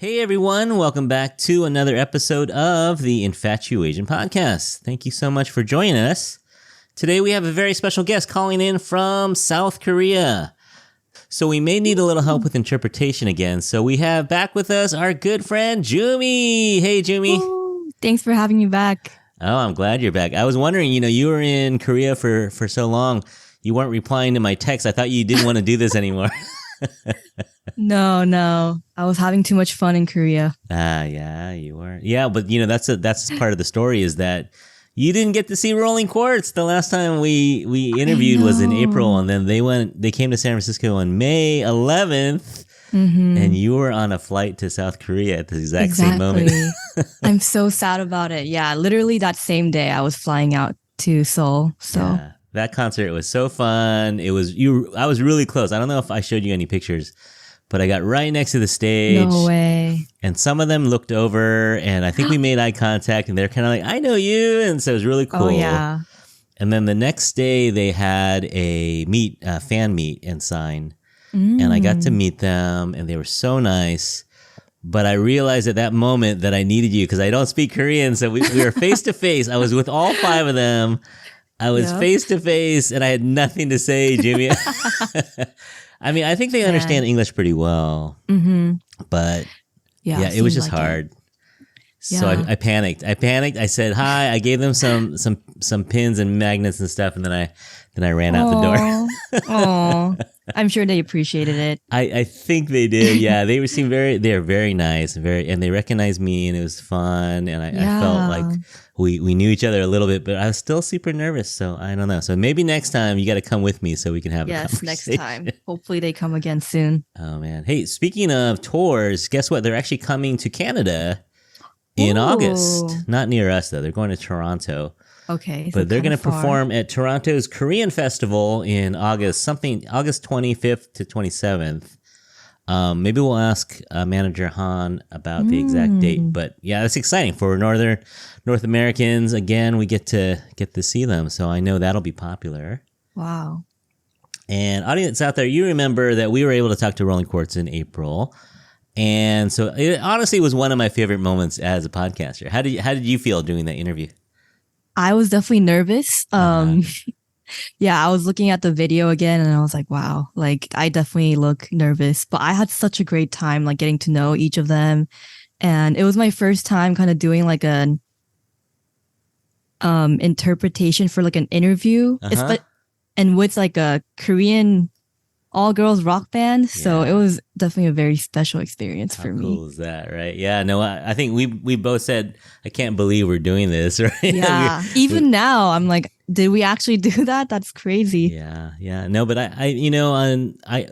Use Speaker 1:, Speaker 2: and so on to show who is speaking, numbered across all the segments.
Speaker 1: Hey everyone, welcome back to another episode of the Infatuasian podcast. Thank you so much for joining us. Today we have a very special guest calling in from South Korea. So we may need a little help with interpretation again. So we have back with us our good friend Jumi. Hey Jumi.
Speaker 2: Ooh, thanks for having me back.
Speaker 1: Oh, I'm glad you're back. I was wondering, you were in Korea for so long. You weren't replying to my text. I thought you didn't want to do this anymore.
Speaker 2: No. I was having too much fun in Korea.
Speaker 1: Yeah, you were. Yeah, but that's part of the story is that you didn't get to see Rolling Quartz. The last time we interviewed was in April, and then they came to San Francisco on May 11th, and you were on a flight to South Korea at the exact same moment.
Speaker 2: I'm so sad about it. Yeah, literally that same day I was flying out to Seoul. So
Speaker 1: yeah, that concert was so fun. I was really close. I don't know if I showed you any pictures, but I got right next to the stage.
Speaker 2: No way.
Speaker 1: And some of them looked over, and I think we made eye contact, and they're kind of like, I know you. And so it was really cool.
Speaker 2: Oh, yeah.
Speaker 1: And then the next day, they had a fan meet and sign. And I got to meet them, and they were so nice. But I realized at that moment that I needed you because I don't speak Korean. So we were face to face. I was with all 5 of them. I was face to face, and I had nothing to say, Jimmy. I mean, I think they understand English pretty well, but yeah, it was just hard. So I panicked. I said hi. I gave them some pins and magnets and stuff, and then I ran out the door.
Speaker 2: Oh, I'm sure they appreciated it.
Speaker 1: I think they did. Yeah, they are very nice and they recognized me, and it was fun, and I felt like we knew each other a little bit, but I was still super nervous. So I don't know. So maybe next time you got to come with me so we can have a conversation.
Speaker 2: Yes, next time. Hopefully they come again soon.
Speaker 1: Oh man. Hey, speaking of tours, guess what? They're actually coming to Canada in August. Not near us though. They're going to Toronto.
Speaker 2: Okay.
Speaker 1: But they're going to perform at Toronto's Korean Festival in August 25th to 27th. Maybe we'll ask manager Han about the exact date. But yeah, that's exciting for North Americans. Again, we get to see them. So I know that'll be popular.
Speaker 2: Wow. And
Speaker 1: audience out there, you remember that we were able to talk to Rolling Quartz in April. And so it honestly was one of my favorite moments as a podcaster. How did you feel doing that interview?
Speaker 2: I was definitely nervous. Yeah, I was looking at the video again and I was like, wow, like I definitely look nervous, but I had such a great time like getting to know each of them. And it was my first time kind of doing like an interpretation for like an interview. And with like a Korean all-girls rock band. So it was definitely a very special experience for me.
Speaker 1: How cool is that, right? Yeah, no, I think we both said, I can't believe we're doing this, right?
Speaker 2: Yeah, even now, I'm like, did we actually do that? That's crazy.
Speaker 1: Yeah. No, but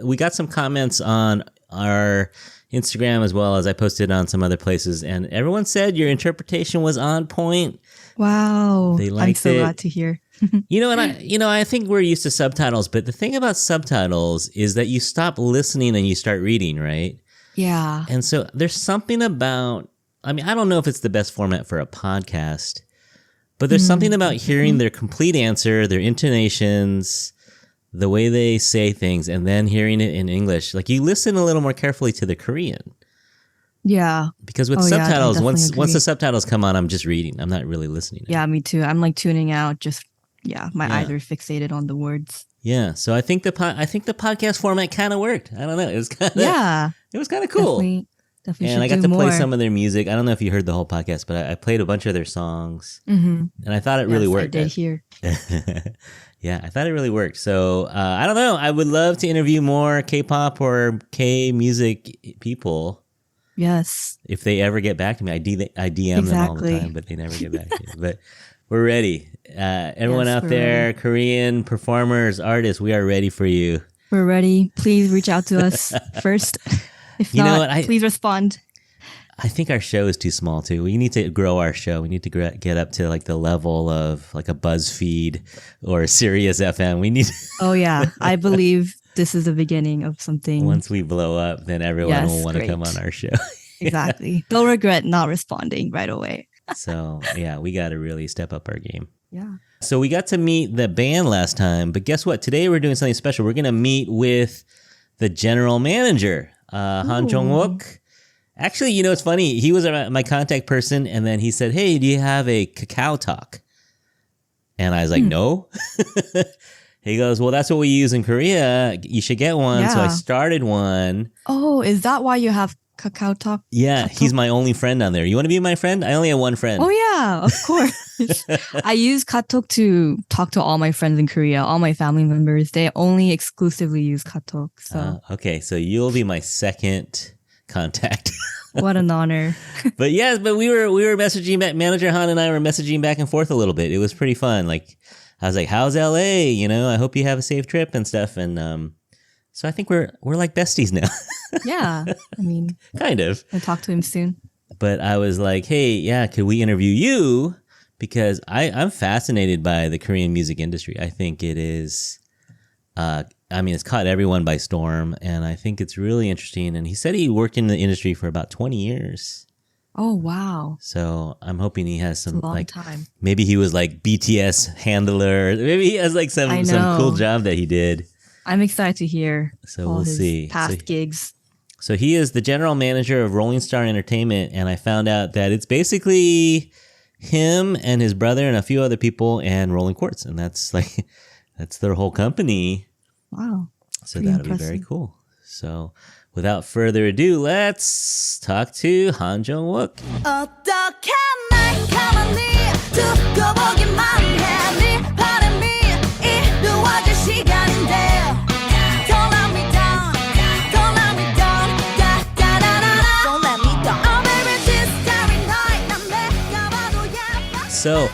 Speaker 1: we got some comments on our Instagram as well as I posted on some other places, and everyone said your interpretation was on point.
Speaker 2: Wow.
Speaker 1: They liked
Speaker 2: I'm so glad to hear.
Speaker 1: I think we're used to subtitles, but the thing about subtitles is that you stop listening and you start reading, right?
Speaker 2: Yeah.
Speaker 1: And so there's something about, I don't know if it's the best format for a podcast, but there's something about hearing their complete answer, their intonations, the way they say things, and then hearing it in English. Like you listen a little more carefully to the Korean.
Speaker 2: Yeah.
Speaker 1: Because with subtitles, once the subtitles come on, I'm just reading. I'm not really listening.
Speaker 2: Yeah, me too. I'm like tuning out, my eyes are fixated on the words.
Speaker 1: Yeah, so I think the podcast format kind of worked. I don't know. It was kind of cool.
Speaker 2: Definitely
Speaker 1: and I got to play some of their music. I don't know if you heard the whole podcast, but I played a bunch of their songs, and I thought it really worked.
Speaker 2: I did hear.
Speaker 1: Yeah, I thought it really worked. So I don't know. I would love to interview more K-pop or K-music people.
Speaker 2: Yes.
Speaker 1: If they ever get back to me, I DM them all the time, but they never get back to me. But we're ready. Everyone out there, ready. Korean performers, artists, we are ready for you.
Speaker 2: We're ready. Please reach out to us first. If please respond.
Speaker 1: I think our show is too small too. We need to grow our show. We need to get up to like the level of like a BuzzFeed or Sirius FM. We need.
Speaker 2: Oh yeah, I believe this is the beginning of something.
Speaker 1: Once we blow up, then everyone will want to come on our show.
Speaker 2: Exactly. They'll regret not responding right away.
Speaker 1: So yeah, we got to really step up our game.
Speaker 2: Yeah.
Speaker 1: So we got to meet the band last time, but guess what? Today we're doing something special. We're going to meet with the general manager, Han Wook. Actually, it's funny. He was my contact person, and then he said, "Hey, do you have a Kakao Talk?" And I was like, "No." He goes, "Well, that's what we use in Korea. You should get one." So I started one.
Speaker 2: Oh, is that why you have Kakao Talk?
Speaker 1: Yeah, he's my only friend on there. You want to be my friend? I only have one friend.
Speaker 2: Oh yeah, of course. I use Katok to talk to all my friends in Korea, all my family members. They only exclusively use Katok. So
Speaker 1: okay, so you'll be my second contact.
Speaker 2: What an honor.
Speaker 1: But yes, but we were messaging back. Manager Han and I were messaging back and forth a little bit. It was pretty fun. Like, I was like, "How's LA? I hope you have a safe trip and stuff." And so I think we're like besties now.
Speaker 2: Yeah, I mean,
Speaker 1: kind of.
Speaker 2: I'll talk to him soon.
Speaker 1: But I was like, "Hey, yeah, could we interview you?" Because I'm fascinated by the Korean music industry. I think it is. It's caught everyone by storm, and I think it's really interesting. And he said he worked in the industry for about 20 years.
Speaker 2: Oh, wow.
Speaker 1: So I'm hoping he has some,
Speaker 2: a long time.
Speaker 1: Maybe he was like BTS handler. Maybe he has like some cool job that he did.
Speaker 2: I'm excited to hear
Speaker 1: all we'll
Speaker 2: his
Speaker 1: see.
Speaker 2: past gigs.
Speaker 1: So he is the general manager of Rolling Star Entertainment, and I found out that it's basically him and his brother and a few other people and Rolling Quartz, and that's their whole company.
Speaker 2: Wow.
Speaker 1: So that'll be very cool. So without further ado, let's talk to Han Jeong-wook. So,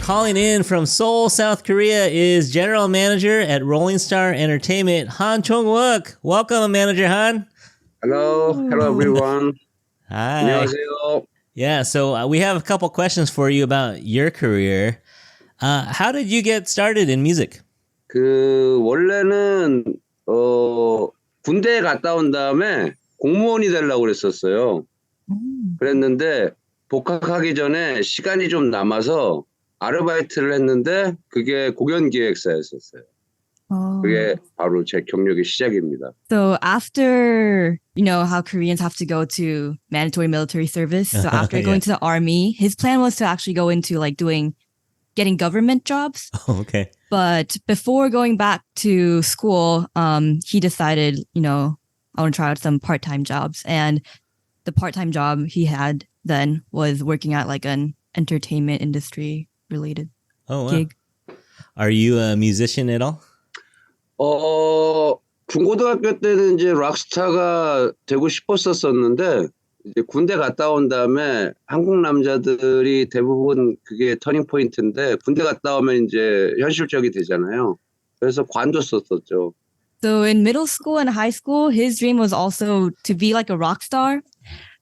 Speaker 1: calling in from Seoul, South Korea is General Manager at Rolling Star Entertainment, Han Jeong-wook. Welcome, Manager Han.
Speaker 3: Hello everyone.
Speaker 1: Hi.
Speaker 3: 안녕하세요.
Speaker 1: Yeah, so we have a couple questions for you about your career. How did you get started in music?
Speaker 3: 원래는 군대에 갔다 온 다음에 공무원이 되려고 그랬었어요. 그랬는데 복학하기 전에 시간이 좀 남아서 아르바이트를 했는데 그게 공연기획사였었어요. 그게 바로 제 경력의 시작입니다.
Speaker 2: So after, how Koreans have to go to mandatory military service. So after going to the army, his plan was to actually go into getting government jobs.
Speaker 1: Oh, okay.
Speaker 2: But before going back to school, he decided, I want to try out some part-time jobs. And the part-time job he had then was working at an entertainment industry related gig.
Speaker 1: Are you a musician at all?
Speaker 3: 중고등학교 때는 이제 락스타가 되고 싶었었는데 이제 군대 갔다 온 다음에 한국 남자들이 대부분 그게 터닝 포인트인데 군대 갔다 오면 이제 현실적이 되잖아요. 그래서 관뒀었었죠.
Speaker 2: So in middle school and high school, his dream was also to be like a rock star.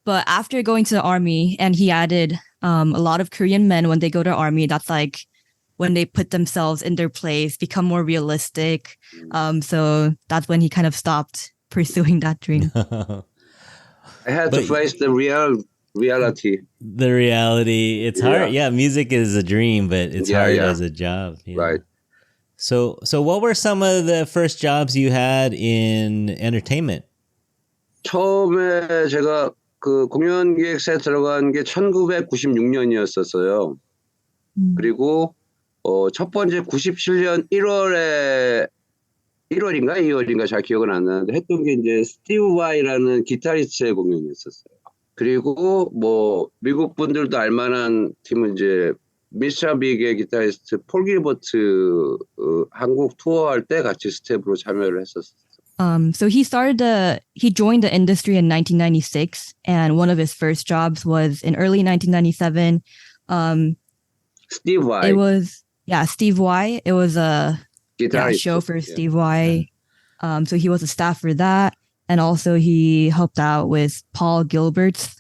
Speaker 2: But after going to the army, and he added a lot of Korean men when they go to the army, that's when they put themselves in their place, become more realistic. So that's when he kind of stopped pursuing that dream.
Speaker 3: I had to face the reality.
Speaker 1: The reality. It's hard. Yeah, music is a dream, but it's hard as a job.
Speaker 3: Right.
Speaker 1: So what were some of the first jobs you had in entertainment?
Speaker 3: 처음에 제가 그 공연기획사에 들어간 게 1996년이었었어요. 그리고 첫 번째 97년 1월인가 2월인가 잘 기억은 안 나는데 했던 게 이제 스티브 와이라는 기타리스트의 공연이었었어요. 그리고 미국 분들도 알만한 팀은 이제 미스터 빅의 기타리스트 폴 길버트 한국 투어할 때 같이 스텝으로 참여를 했었어요.
Speaker 2: So he joined the industry in 1996, and one of his first jobs was in early 1997.
Speaker 3: Steve Y.
Speaker 2: It was, Steve Y. It was a show for Steve Y. So he was a staff for that. And also he helped out with Paul Gilbert's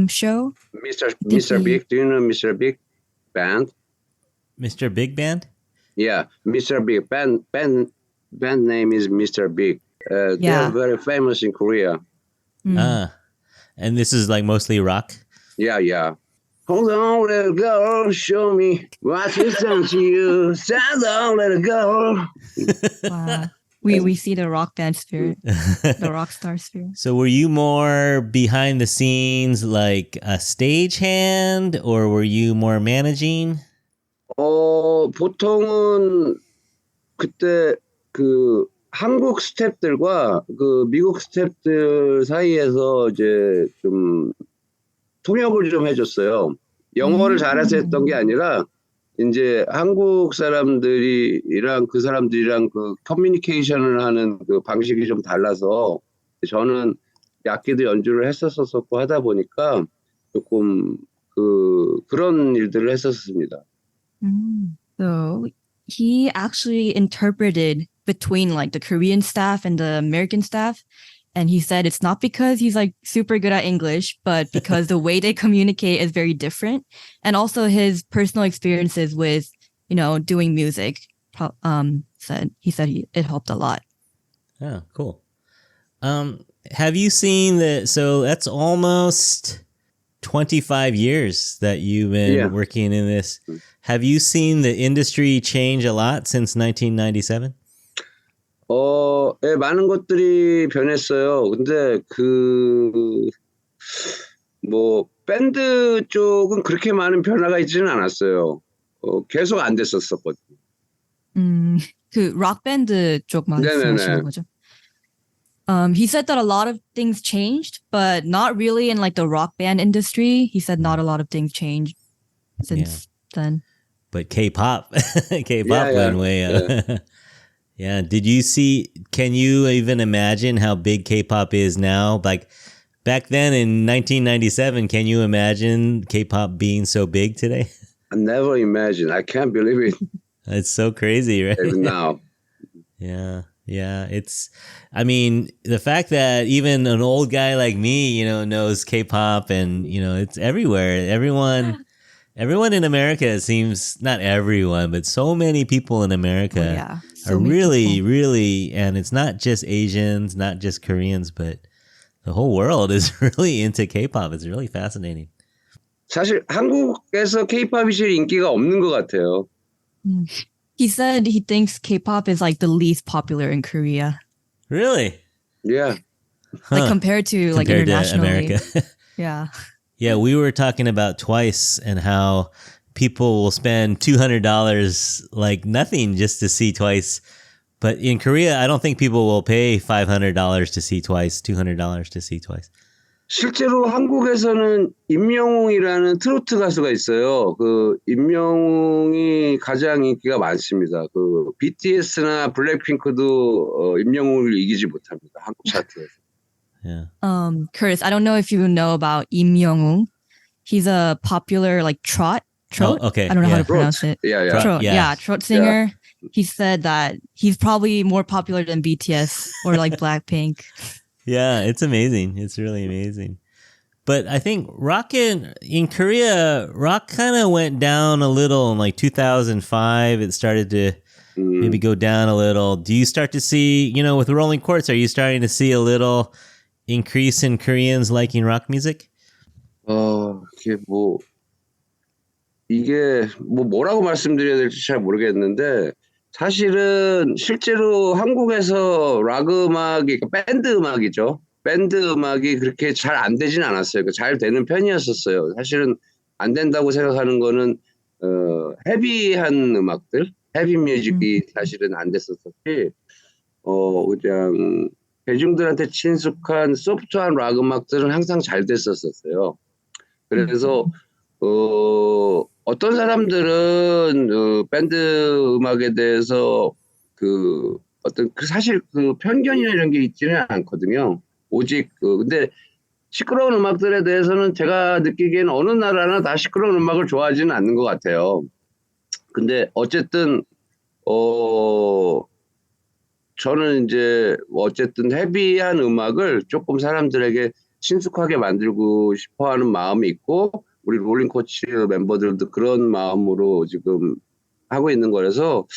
Speaker 2: show.
Speaker 3: Mr. Big. Do you know Mr. Big Band?
Speaker 1: Mr. Big Band?
Speaker 3: Yeah, Mr. Big. Band name is Mr. Big. They are very famous in Korea.
Speaker 1: And this is mostly rock?
Speaker 3: Yeah. Hold on, let it go. Show me what it's done to you. Stand on, let it go.
Speaker 2: Wow. we see the rock band spirit, the rock star spirit.
Speaker 1: So were you more behind the scenes, like a stagehand, or were you more managing?
Speaker 3: 보통은 그때 그 한국 스태프들과 그 미국 스태프들 사이에서 이제 좀 통역을 좀 해줬어요. 영어를 잘해서 했던 게 아니라 이제 한국 사람들이랑 그 사람들이랑 그 커뮤니케이션을 하는 그 방식이 좀 달라서 저는 악기도 연주를 했었었고 하다 보니까 조금 그런 일들을 했었습니다.
Speaker 2: So he actually interpreted between like the Korean staff and the American staff. And he said it's not because he's like super good at English, but because the way they communicate is very different. And also his personal experiences with, doing music, he said it helped a lot.
Speaker 1: Oh, cool. Have you seen so that's almost 25 years that you've been working in this. Have you seen the industry change a lot since 1997?
Speaker 3: 예, 많은 것들이 변했어요. 근데 밴드 쪽은 그렇게 많은 변화가 있지는 않았어요. 계속 안 됐었거든요.
Speaker 2: 그 rock band 쪽 말씀하시는 거죠? He said that a lot of things changed, but not really in like the rock band industry. He said not a lot of things changed since then.
Speaker 1: But K-pop went way up. Yeah. Can you even imagine how big K-pop is now? Like back then in 1997, can you imagine K-pop being so big today?
Speaker 3: I never imagined. I can't believe it.
Speaker 1: It's so crazy, right?
Speaker 3: Even now.
Speaker 1: Yeah. The fact that even an old guy like me, knows K-pop and, it's everywhere. Everyone in America, it seems, not everyone, but so many people in America are really, and it's not just Asians, not just Koreans, but the whole world is really into K-pop. It's really fascinating.
Speaker 3: 사실 한국에서 K-pop이 제일 인기가 없는 것 같아요.
Speaker 2: He said he thinks K-pop is like the least popular in Korea.
Speaker 1: Really?
Speaker 3: Yeah.
Speaker 2: Like compared to internationally.
Speaker 1: To America.
Speaker 2: Yeah.
Speaker 1: Yeah, we were talking about Twice and how people will spend $200 like nothing just to see Twice. But in Korea, I don't think people will pay $500 to see Twice, $200 to see Twice.
Speaker 3: 실제로 한국에서는 임영웅이라는 트로트 가수가 있어요. 그 임영웅이 가장 인기가 많습니다. 그 BTS나 블랙핑크도 임영웅을 이기지 못합니다. 한국 차트에서.
Speaker 1: Yeah.
Speaker 2: Curtis, I don't know if you know about Im Young-woong. He's a popular trot.
Speaker 1: Oh, okay.
Speaker 2: I don't know how to pronounce it.
Speaker 3: Yeah.
Speaker 2: Trot, trot singer. Yeah. He said that he's probably more popular than BTS or Blackpink.
Speaker 1: Yeah, it's amazing. It's really amazing. But I think in Korea, rock kind of went down a little in 2005. It started to maybe go down a little. Do you start to see, with Rolling Quartz, are you starting to see a little increase in Koreans liking rock music?
Speaker 3: 이게 뭐라고 말씀드려야 될지 잘 모르겠는데 사실은 실제로 한국에서 락 음악이 밴드 음악이죠. 밴드 음악이 그렇게 잘 안 되진 않았어요. 잘 되는 편이었었어요. 사실은 안 된다고 생각하는 거는 헤비한 음악들, 헤비 뮤직이 사실은 안 됐었었지. 그냥 대중들한테 친숙한 소프트한 락 음악들은 항상 잘 됐었어요. 그래서 어떤 사람들은 밴드 음악에 대해서 사실 편견이나 이런 게 있지는 않거든요. 오직 근데 시끄러운 음악들에 대해서는 제가 느끼기에는 어느 나라나 다 시끄러운 음악을 좋아하지는 않는 것 같아요. 근데 어쨌든 저는 이제 어쨌든 헤비한 음악을 조금 사람들에게 친숙하게 만들고 싶어하는 마음이 있고 우리 롤링 쿼츠 멤버들도 그런 마음으로 지금 하고 있는 거라서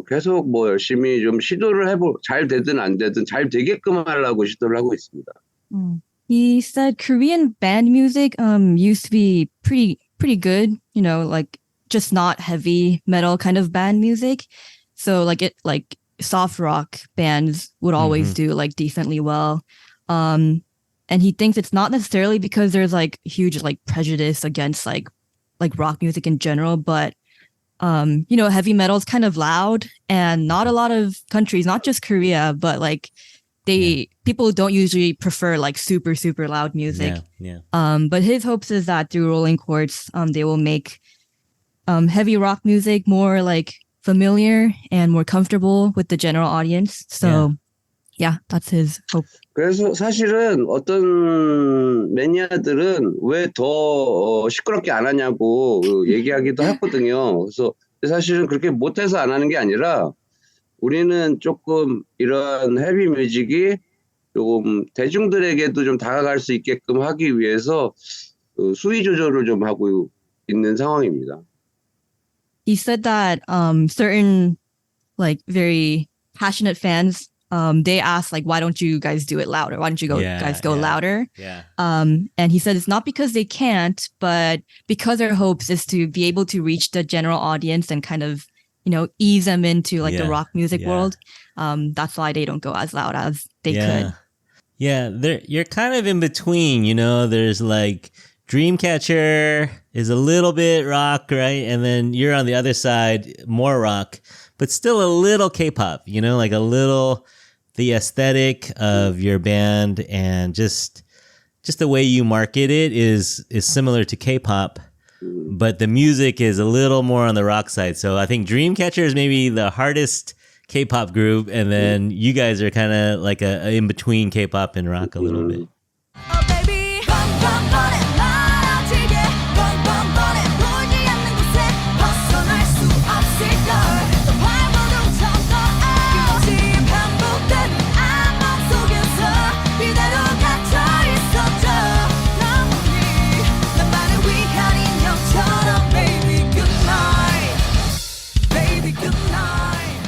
Speaker 3: 계속 열심히 좀 시도를 잘 되든 안 되든 잘 되게끔 하려고 시도를 하고 있습니다.
Speaker 2: He said Korean band music used to be pretty good, just not heavy metal kind of band music. So soft rock bands would always do like decently well. And he thinks it's not necessarily because there's like huge like prejudice against like rock music in general, but heavy metal is kind of loud, and not a lot of countries, not just Korea, but like people don't usually prefer like super, super loud music. But his hopes is that through Rolling Quartz, they will make heavy rock music more like familiar and more comfortable with the general audience. So yeah, that's his hope.
Speaker 3: 그래서 사실은 어떤 매니아들은 왜 더 시끄럽게 안 하냐고 얘기하기도 했거든요. 그래서 사실은 그렇게 못해서 안 하는 게 아니라 우리는 조금 이런 헤비 뮤직이 조금 대중들에게도 좀 다가갈 수 있게끔 하기 위해서 수위 조절을 좀 하고 있는 상황입니다.
Speaker 2: He said that certain like very passionate fans they asked like, why don't you guys do it louder? Why don't you guys go louder? And he said it's not because they can't, but because their hopes is to be able to reach the general audience and kind of, ease them into like the rock music world. That's why they don't go as loud as they could.
Speaker 1: Yeah, you're kind of in between, there's like Dreamcatcher is a little bit rock, right? And then you're on the other side, more rock, but still a little K-pop, like a little the aesthetic of your band and just the way you market it is similar to K-pop, but the music is a little more on the rock side. So I think Dreamcatcher is maybe the hardest K-pop group, and then you guys are kind of like a in between K-pop and rock a little bit.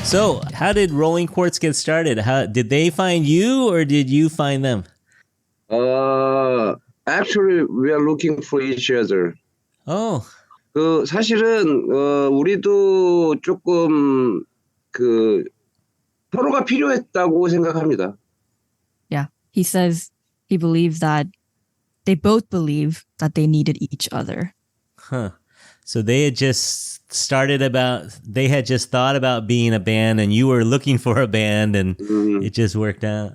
Speaker 1: So, how did Rolling Quartz get started? How did they find you, or did you find them?
Speaker 3: Actually, we are looking for each other.
Speaker 1: Oh.
Speaker 3: 사실은 우리도 조금 서로가 필요했다고 생각합니다.
Speaker 2: Yeah, he says he believes that they both believe that they needed each other.
Speaker 1: Huh. So they had just thought about being a band, and you were looking for a band, and it just worked out.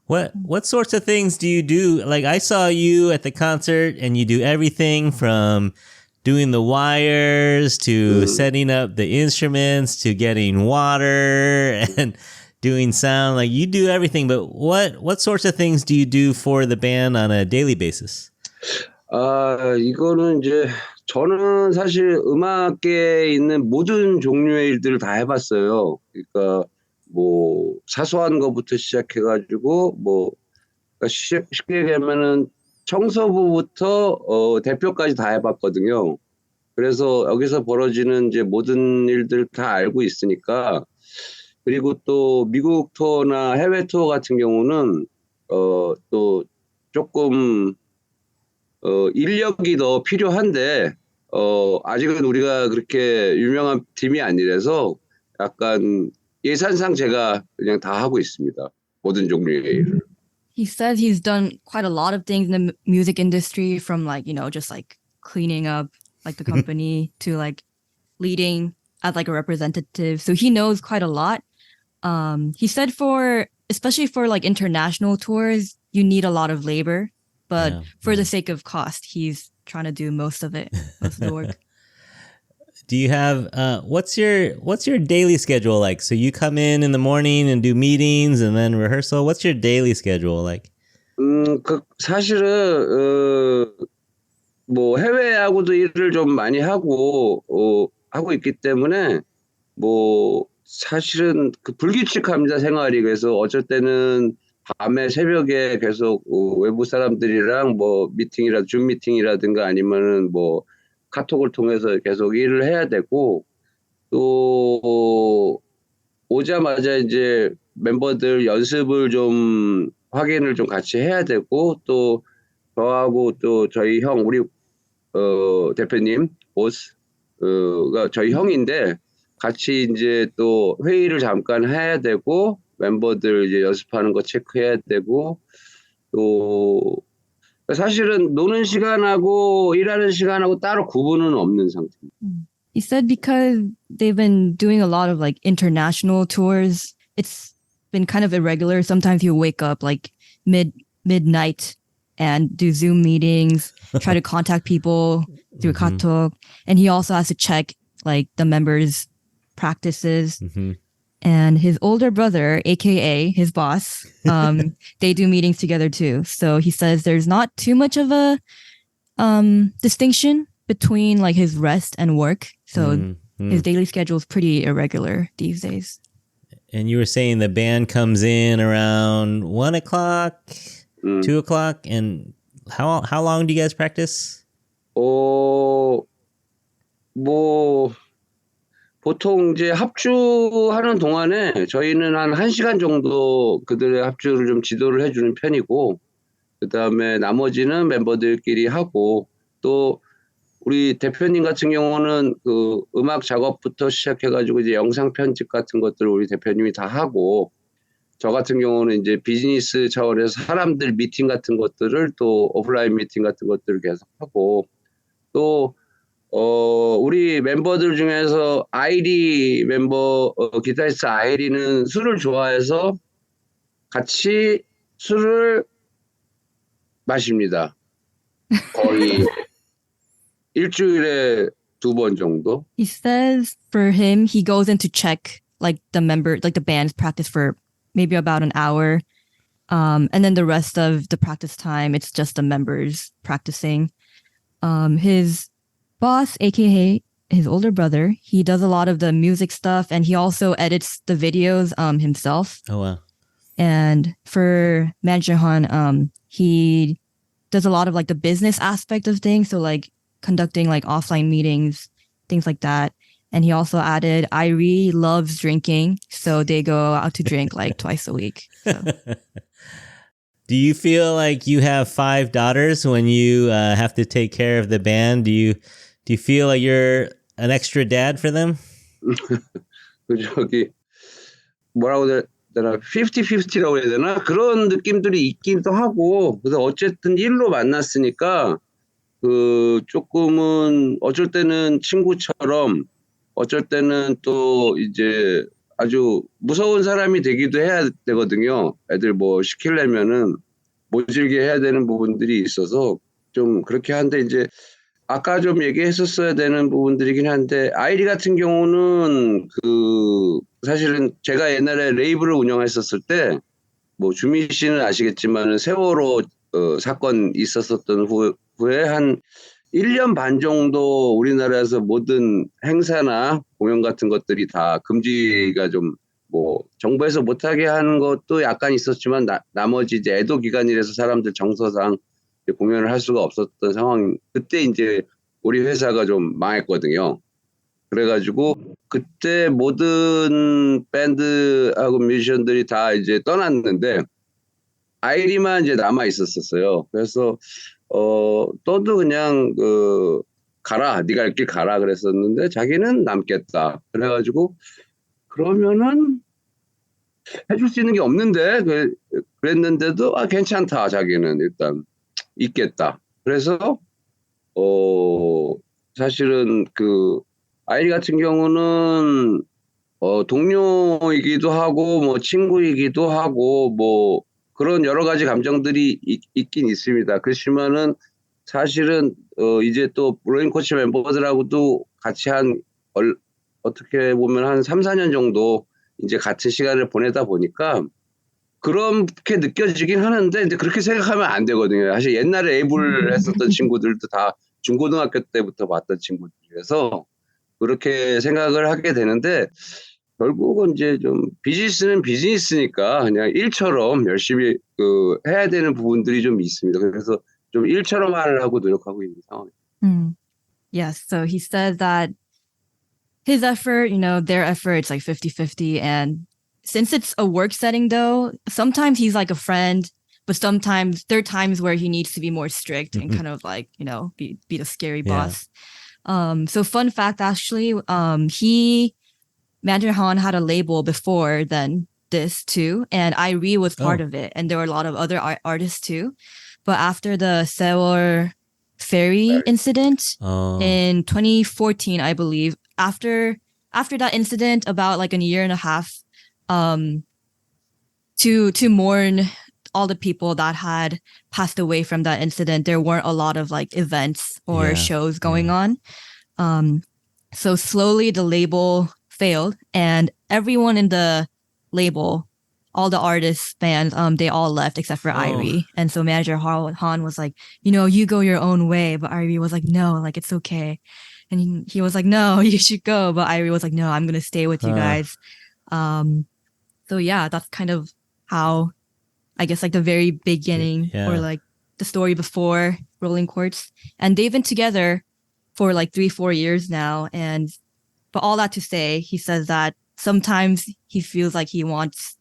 Speaker 1: What sorts of things do you do? Like, I saw you at the concert, and you do everything from doing the wires to setting up the instruments to getting water and doing sound. Like, you do everything, but what sorts of things do you do for the band on a daily basis?
Speaker 3: 이거는 이제 저는 사실 음악계에 있는 모든 종류의 일들을 다 해봤어요. 그러니까 뭐 사소한 것부터 시작해가지고 뭐 쉽게 얘기하면은 청소부부터 대표까지 다 해봤거든요. 그래서 여기서 벌어지는 이제 모든 일들 다 알고 있으니까. 그리고 또 미국 투어나 해외 투어 같은 경우는 또 조금 인력이 더 필요한데 아직은 우리가 그렇게 유명한 팀이 아니라서 약간 예산상 제가 그냥 다 하고 있습니다. 모든 종류의 일을.
Speaker 2: He says he's done quite a lot of things in the music industry, from like, just like cleaning up like the company to like leading as like a representative. So he knows quite a lot. He said especially for like international tours, you need a lot of labor. But for the sake of cost, he's trying to do most of the work.
Speaker 1: Do you have what's your daily schedule like? So you come in the morning and do meetings and then rehearsal. What's your daily schedule like?
Speaker 3: 사실은 뭐 해외하고도 일을 좀 많이 하고 있기 때문에 뭐 사실은 불규칙합니다, 생활이. 그래서 어쩔 때는 밤에 새벽에 계속 외부 사람들이랑 뭐 줌 미팅이라든가 아니면은 뭐 카톡을 통해서 계속 일을 해야 되고, 또 오자마자 이제 멤버들 연습을 좀 확인을 좀 같이 해야 되고, 또 저하고 또 저희 형, 우리 대표님 보스가 저희 형인데 같이 이제 또 회의를 잠깐 해야 되고 멤버들 이제 연습하는 거 체크해야 되고 또 사실은 노는 시간하고 일하는 시간하고 따로 구분은 없는 상태입니다.
Speaker 2: He said because they've been doing a lot of like international tours, it's been kind of irregular. Sometimes you wake up like midnight and do Zoom meetings, try to contact people through Katok. And he also has to check like the members' practices. And his older brother, aka his boss, they do meetings together too. So he says there's not too much of a distinction between like his rest and work. So his daily schedule is pretty irregular these days.
Speaker 1: And you were saying the band comes in around 1 o'clock, 2 o'clock, and how long do you guys practice?
Speaker 3: 보통 이제 합주하는 동안에 저희는 한 1시간 정도 그들의 합주를 좀 지도를 해주는 편이고, 그 다음에 나머지는 멤버들끼리 하고, 또 우리 대표님 같은 경우는 그 음악 작업부터 시작해가지고 이제 영상 편집 같은 것들을 우리 대표님이 다 하고, 저 같은 경우는 이제 비즈니스 차원에서 사람들 미팅 같은 것들을 또 오프라인 미팅 같은 것들을 계속 하고, 또 우리 멤버들 중에서 아이리 멤버, 기타리스트 아이리는 술을 좋아해서 같이 술을 마십니다. 거의 일주일에 2번 정도.
Speaker 2: He says for him, he goes in to check like the band's practice for maybe about an hour. And then the rest of the practice time, it's just the members practicing. His boss, aka his older brother, he does a lot of the music stuff and he also edits the videos himself.
Speaker 1: Oh wow.
Speaker 2: And for Manager Han, he does a lot of like the business aspect of things, so like conducting like offline meetings, things like that. And he also added Iree loves drinking, so they go out to drink like twice a week. So.
Speaker 1: Do you feel like you have 5 daughters when you have to take care of the band? Do you feel like you're an extra dad for them?
Speaker 3: 저기 뭐라고 해야 되나 50-50라고 해야 되나 그런 느낌들이 있기도 하고, 그래서 어쨌든 일로 만났으니까 그 조금은 어쩔 때는 친구처럼 어쩔 때는 또 이제 아주 무서운 사람이 되기도 해야 되거든요. 애들 뭐 시키려면은 모질게 해야 되는 부분들이 있어서 좀 그렇게 한데, 이제 아까 좀 얘기했었어야 되는 부분들이긴 한데, 아이리 같은 경우는 그 사실은 제가 옛날에 레이블을 운영했었을 때 뭐 주미 씨는 아시겠지만은 세월호 사건 있었었던 후에 한 1년 반 정도 우리나라에서 모든 행사나 공연 같은 것들이 다 금지가 좀 뭐 정부에서 못하게 하는 것도 약간 있었지만 나머지 이제 애도 기간이라서 사람들 정서상 이제 공연을 할 수가 없었던 상황. 그때 이제 우리 회사가 좀 망했거든요. 그래가지고 그때 모든 밴드하고 뮤지션들이 다 이제 떠났는데 아이리만 이제 남아 있었었어요. 그래서 너도 그냥 가라, 네가 갈 길 가라 그랬었는데 자기는 남겠다. 그래가지고 그러면은 해줄 수 있는 게 없는데 그랬는데도 괜찮다. 자기는 일단 있겠다. 그래서 사실은 그 아이리 같은 경우는 동료이기도 하고 뭐 친구이기도 하고 뭐 그런 여러 가지 감정들이 있긴 있습니다. 그렇지만은 사실은 이제 또 롤링 쿼츠 멤버들하고도 같이 어떻게 보면 한 3-4년 정도 이제 같은 시간을 보내다 보니까 그렇게 느껴지긴 하는데, 이제 그렇게 생각하면 안 되거든요. 사실 옛날에 에이블 했었던 친구들도 다 중고등학교 때부터 봤던 친구들이라서 그렇게 생각을 하게 되는데, 결국은 이제 좀 비즈니스는 비즈니스니까 그냥 일처럼 열심히 해야 되는 부분들이 좀 있습니다. 그래서 좀 일처럼 하려고 노력하고 있는 상황입니다.
Speaker 2: Yes, so he said that his effort, their effort, it's like 50-50. And since it's a work setting though, sometimes he's like a friend, but sometimes there are times where he needs to be more strict and kind of like, be the scary boss. So fun fact, actually, he Manager Han had a label before then this too, and Iree was part of it, and there were a lot of other artists too. But after the Sewol ferry incident in 2014, I believe, after that incident, about like a year and a half, to mourn all the people that had passed away from that incident, there weren't a lot of like events or shows going on. So slowly the label failed, and everyone in the label, all the artists, fans, they all left except for Iree. And so manager Han was like, you go your own way. But Iree was like, no, like, it's okay. And he was like, no, you should go. But Iree was like, no, I'm going to stay with you guys. So yeah, that's kind of how, I guess, like the very beginning or like the story before Rolling Quartz. And they've been together for like 3-4 years now. But all that to say, he says that sometimes he feels like he wants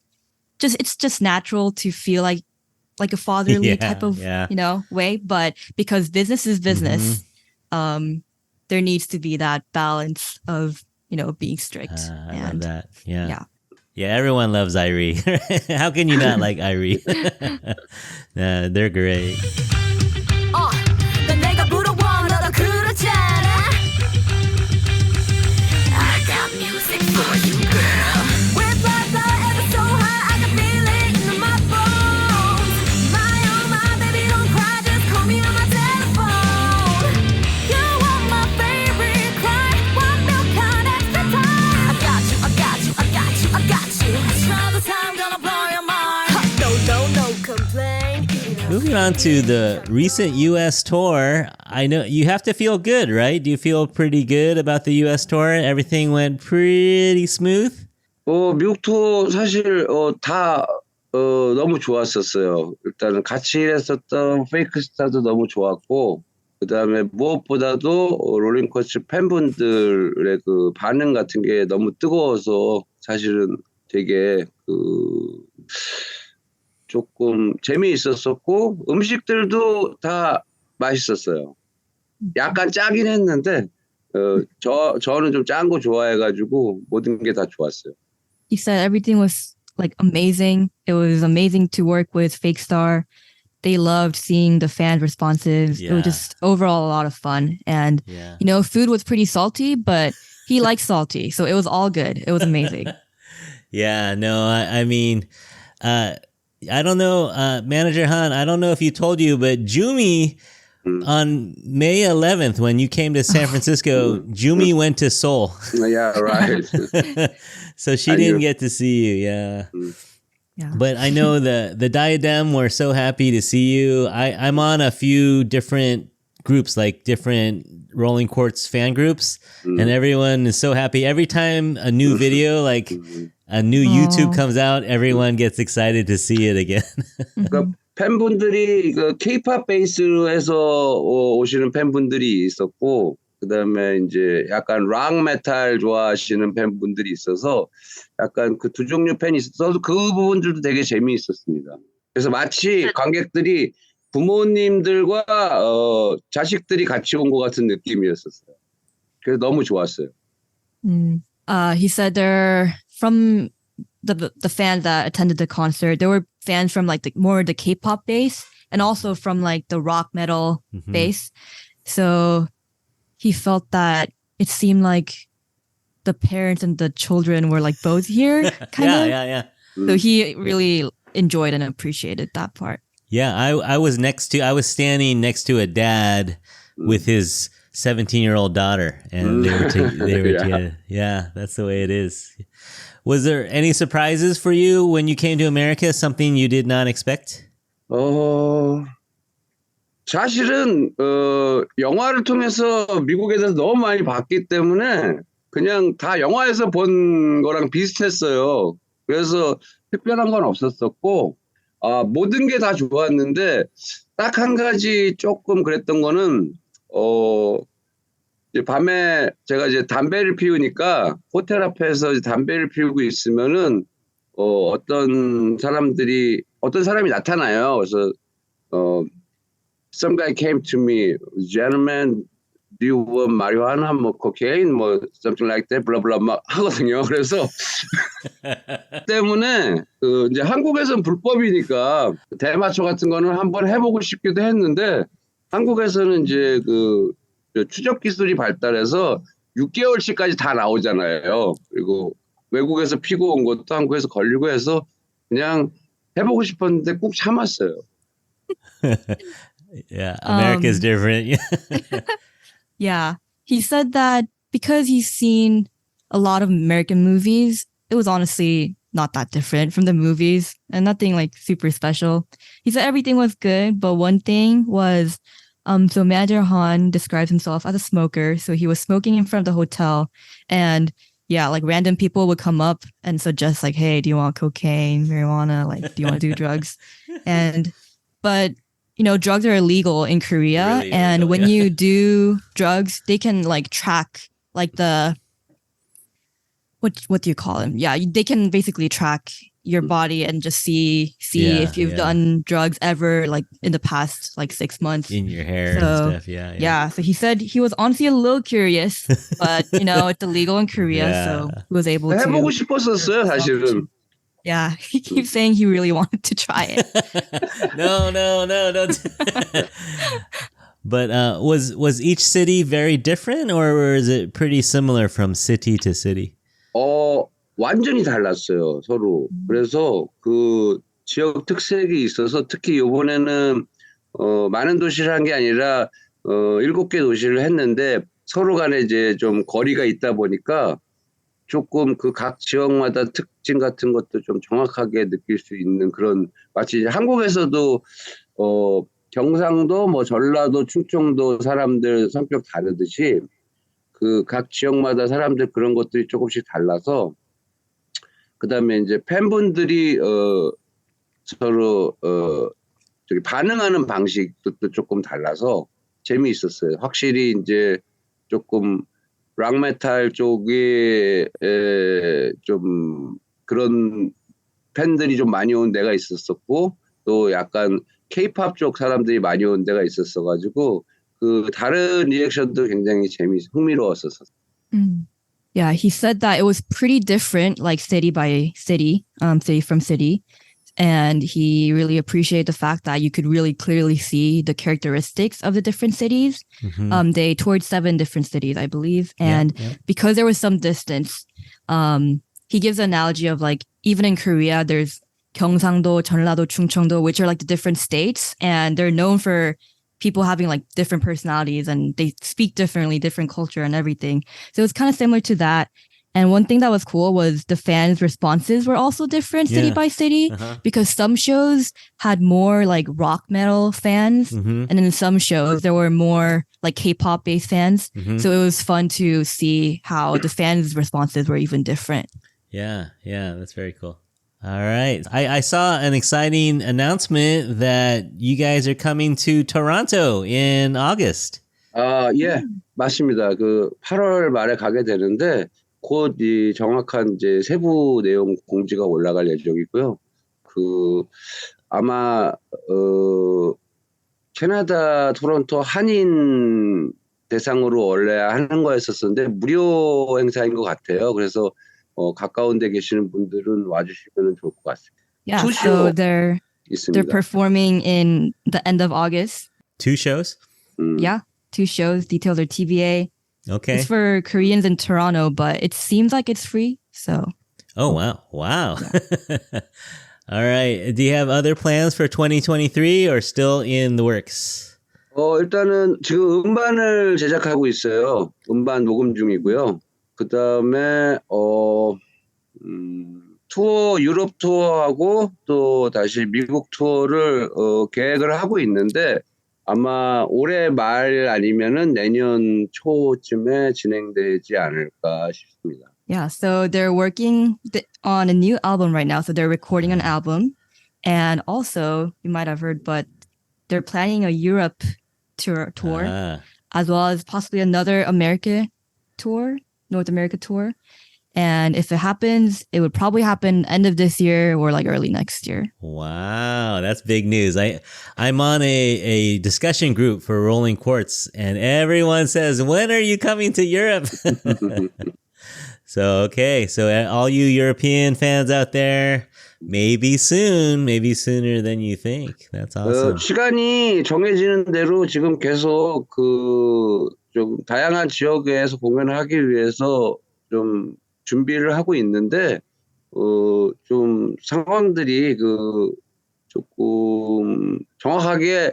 Speaker 2: it's just natural to feel like a fatherly type of, way. But because business is business, there needs to be that balance of, being strict.
Speaker 1: I love that. Yeah. Yeah, everyone loves Iree. How can you not like Iree? They're great.
Speaker 4: I got music for you, girl. With love, ever so high, I can feel it in my bones. My oh my, baby, don't cry, just call me on my telephone. You are my favorite cry, 1 million extra time. I got you, I got you, I got you, I got you. Another time gonna blow your mind. No complaint.
Speaker 1: Moving on to the recent U.S. tour, I know you have to feel good, right? Do you feel pretty good about the U.S. tour? Everything went pretty smooth?
Speaker 3: 미국 투어 사실 다 너무 좋았었어요. 일단은 같이 일했었던 페이크 스타도 너무 좋았고, 그 다음에 무엇보다도 롤링 쿼츠 팬분들의 그 반응 같은 게 너무 뜨거워서 사실은 되게 조금 재미있었었고, 음식들도 다 맛있었어요. 약간 짜긴 했는데 저는 좀 짠 거 좋아해가지고 모든 게 다 좋았어요.
Speaker 2: He said everything was like amazing. It was amazing to work with Fake Star. They loved seeing the fan responses. It was just overall a lot of fun. And, food was pretty salty, but he likes salty. So it was all good. It was amazing.
Speaker 1: I mean, I don't know, Manager Han, I don't know if you told you, but Jumi, on May 11th, when you came to San Francisco, Jumi went to Seoul.
Speaker 3: Yeah, right.
Speaker 1: So she didn't get to see you, yeah. But I know the Diadem were so happy to see you. I'm on a few different groups, like different Rolling Quartz fan groups, and everyone is so happy. Every time a new video, like a new YouTube comes out, everyone gets excited to see it again.
Speaker 3: 팬분들이 K-pop 베이스로 해서 오시는 팬분들이 있었고, 그다음에 이제 약간 락 메탈 좋아하시는 팬분들이 있어서 약간 그 두 종류 팬이 있어서 그 부분들도 되게 재미있었습니다. 그래서 마치 관객들이 부모님들과 자식들이 같이 온 것 같은 느낌이었었어요. 그래서 너무 좋았어요.
Speaker 2: He said they're from the fans that attended the concert. There were fans from like more the K-pop base and also from like the rock metal base. So he felt that it seemed like the parents and the children were like both here, kind of.
Speaker 1: Yeah.
Speaker 2: So he really enjoyed and appreciated that part.
Speaker 1: Yeah, I was standing next to a dad with his 17-year-old daughter, and they were together. Yeah, that's the way it is. Was there any surprises for you when you came to America? Something you did not expect?
Speaker 3: 사실은 영화를 통해서 미국에 대해서 너무 많이 봤기 때문에 그냥 다 영화에서 본 거랑 비슷했어요. 그래서 특별한 건 없었었고, 모든 게 다 좋았는데 딱 한 가지 조금 그랬던 거는 이제 밤에 제가 이제 담배를 피우니까 호텔 앞에서 이제 담배를 피우고 있으면은 어떤 사람이 나타나요. 그래서 some guy came to me, gentleman, do you want marijuana, 뭐 cocaine, 뭐 something like that, blah blah 막 하거든요. 그래서 때문에 그 이제 한국에서는 불법이니까 대마초 같은 거는 한번 해보고 싶기도 했는데 한국에서는 이제 그 추적 기술이 발달해서 6개월치까지 다 나오잖아요. 그리고 외국에서 피고 온 것도 한국에서 걸리고 해서 그냥 해보고 싶었는데 꾹 참았어요.
Speaker 1: Yeah, America's different.
Speaker 2: Yeah. He said that because he's seen a lot of American movies, it was honestly not that different from the movies and nothing like super special. He said everything was good, but one thing was, so Manager Han describes himself as a smoker. So he was smoking in front of the hotel and yeah, like random people would come up and suggest like, hey, do you want cocaine, marijuana? Like, do you want to do drugs? But you know, drugs are illegal in Korea.
Speaker 1: Really
Speaker 2: and
Speaker 1: illegal,
Speaker 2: when
Speaker 1: yeah.
Speaker 2: you do drugs, they can like track like what do you call them? Yeah, they can basically track your body and just see
Speaker 1: Yeah,
Speaker 2: if you've
Speaker 1: yeah.
Speaker 2: done drugs ever like in the past like 6 months.
Speaker 1: In your hair
Speaker 2: So,
Speaker 1: and stuff. Yeah.
Speaker 2: Yeah, so he said he was honestly a little curious, but you know, it's illegal in Korea, so
Speaker 1: Yeah.
Speaker 2: he was able to.
Speaker 3: 해보고 싶었었어요, 사실은.
Speaker 2: Yeah, he keeps saying he really wanted to try it.
Speaker 1: No, don't. But was each city very different, or is it pretty similar from city to city?
Speaker 3: 완전히 달랐어요, 서로. 그래서 그 지역 특색이 있어서 특히 이번에는 많은 도시를 한 게 아니라 7개 도시를 했는데 서로 간에 이제 좀 거리가 있다 보니까 조금 그 각 지역마다 특징 같은 것도 좀 정확하게 느낄 수 있는 그런 마치 이제 한국에서도 경상도, 뭐 전라도, 충청도 사람들 성격 다르듯이 그 각 지역마다 사람들 그런 것들이 조금씩 달라서 그다음에 이제 팬분들이 서로 저기 반응하는 방식도 조금 달라서 재미있었어요. 확실히 이제 조금 락메탈 쪽에 좀 그런 팬들이 좀 많이 온 데가 있었었고 또 약간 K-팝 쪽 사람들이 많이 온 데가 있었어가지고 그 다른 리액션도 굉장히 흥미로웠었어요.
Speaker 2: Yeah, he said that it was pretty different, like city by city, city from city. And he really appreciated the fact that you could really clearly see the characteristics of the different cities.
Speaker 1: Mm-hmm.
Speaker 2: They toured 7 different cities, I believe. And because there was some distance, he gives an analogy of like, even in Korea, there's 경상도, 전라도, 충청도, which are like the different states. And they're known for people having like different personalities and they speak differently, different culture and everything. So it's kind of similar to that. And one thing that was cool was the fans' responses were also different city by city because some shows had more like rock metal fans and in some shows there were more like K-pop based fans. So it was fun to see how the fans' responses were even different.
Speaker 1: Yeah, that's very cool. All right. I saw an exciting announcement that you guys are coming to Toronto in August.
Speaker 3: 예, 맞습니다. 그 8월 말에 가게 되는데 곧 이 정확한 이제 세부 내용 공지가 올라갈 예정이고요. 그 아마 캐나다 토론토 한인 대상으로 원래 하는 거였었는데 무료 행사인 것 같아요. 그래서 가까운 데 계시는 분들은 와주시면 좋을 것 같습니다.
Speaker 2: Yeah, so they're
Speaker 3: 있습니다.
Speaker 2: performing in the end of August.
Speaker 1: 2 shows?
Speaker 2: Yeah, 2 shows. Details are TBA.
Speaker 1: Okay.
Speaker 2: It's for Koreans in Toronto, but it seems like it's free. So.
Speaker 1: Oh, wow. All right. Do you have other plans for 2023 or still in the works?
Speaker 3: 일단은 지금 음반을 제작하고 있어요. 음반 녹음 중이고요. 그 다음에 투어 유럽 투어하고 또 다시 미국 투어를 계획을 하고 있는데 아마 올해 말 아니면은 내년 초쯤에 진행되지 않을까 싶습니다.
Speaker 2: Yeah, so they're working on a new album right now. So they're recording an album. And also, you might have heard, but they're planning a Europe tour as well as possibly another North America tour. And if it happens, it would probably happen end of this year or like early next year.
Speaker 1: Wow, that's big news. I'm on a discussion group for Rolling Quartz, and everyone says, "When are you coming to Europe?" So okay, so all you European fans out there, maybe soon, maybe sooner than you think. That's awesome.
Speaker 3: 시간이 정해지는 대로 지금 계속 좀 다양한 지역에서 공연을 하기 위해서 좀 준비를 하고 있는데, 좀 상황들이 조금 정확하게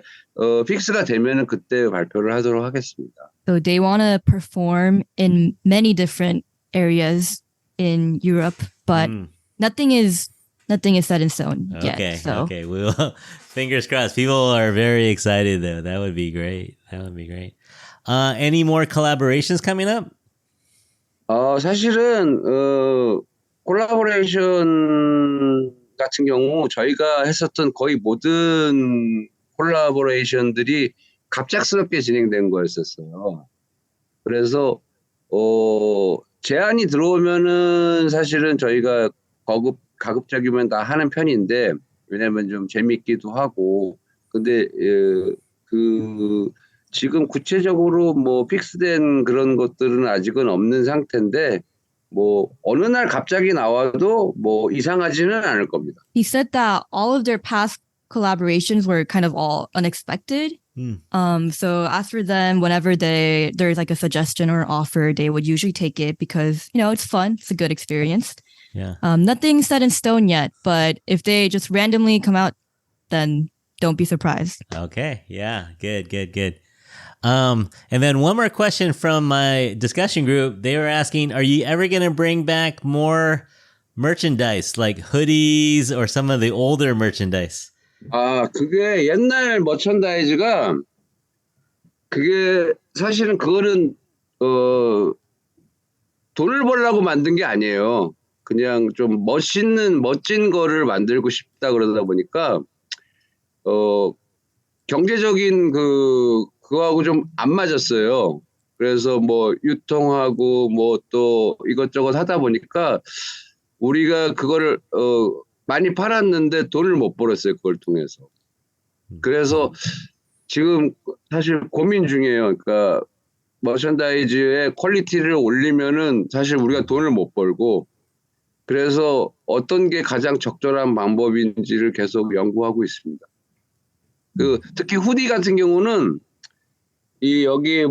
Speaker 3: 픽스가 되면은 그때 발표를 하도록 하겠습니다.
Speaker 2: So they want to perform in many different areas in Europe, but nothing is set in stone yet.
Speaker 1: Okay,
Speaker 2: So.
Speaker 1: okay. We'll fingers crossed. People are very excited though. That would be great. Any more collaborations coming up?
Speaker 3: 사실은 콜라보레이션 같은 경우 저희가 했었던 거의 모든 콜라보레이션들이 갑작스럽게 진행된 거였었어요. 그래서 제안이 들어오면은 사실은 저희가 가급적이면 다 하는 편인데, 왜냐면 좀 재밌기도 하고, 근데 지금 구체적으로 뭐 픽스된 그런 것들은 아직은 없는 상태인데, 뭐 어느 날 갑자기 나와도 뭐 이상하지는 않을 겁니다.
Speaker 2: He said that all of their past collaborations were kind of all unexpected. So as for them, whenever there's like a suggestion or offer, they would usually take it because, it's fun. It's a good experience.
Speaker 1: Yeah.
Speaker 2: Nothing's set in stone yet, but if they just randomly come out, then don't be surprised.
Speaker 1: Okay. Yeah. Good. And then one more question from my discussion group. They were asking, are you ever going to bring back more merchandise like hoodies or some of the older merchandise?
Speaker 3: 그게 옛날 머천다이즈가 그게 사실은 그거는 돈을 벌려고 만든 게 아니에요. 그냥 좀 멋진 거를 만들고 싶다 그러다 보니까 경제적인 그거하고 좀 안 맞았어요. 그래서 뭐 유통하고 뭐 또 이것저것 하다 보니까 우리가 그거를 많이 팔았는데 돈을 못 벌었어요. 그걸 통해서. 그래서 지금 사실 고민 중이에요. 그러니까 머천다이즈의 퀄리티를 올리면은 사실 우리가 돈을 못 벌고, 그래서 어떤 게 가장 적절한 방법인지를 계속 연구하고 있습니다. 특히 후디 같은 경우는 여기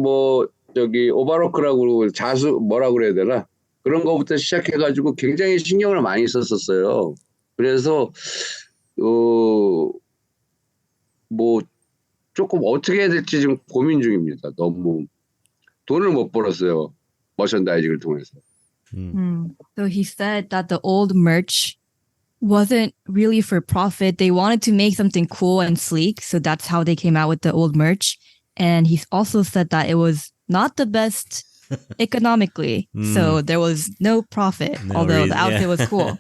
Speaker 3: 오바로크라고 뭐라고 그래야 되나? 그런 거부터 시작해가지고 굉장히 신경을 많이 썼었어요. 그래서 뭐 조금 어떻게 해야 될지 지금 고민 중입니다. 너무 돈을 못 벌었어요. 머천다이징을 통해서.
Speaker 2: So he said that the old merch wasn't really for profit. They wanted to make something cool and sleek, so that's how they came out with the old merch. And he also said that it was not the best economically, so there was no profit, although the outfit was cool.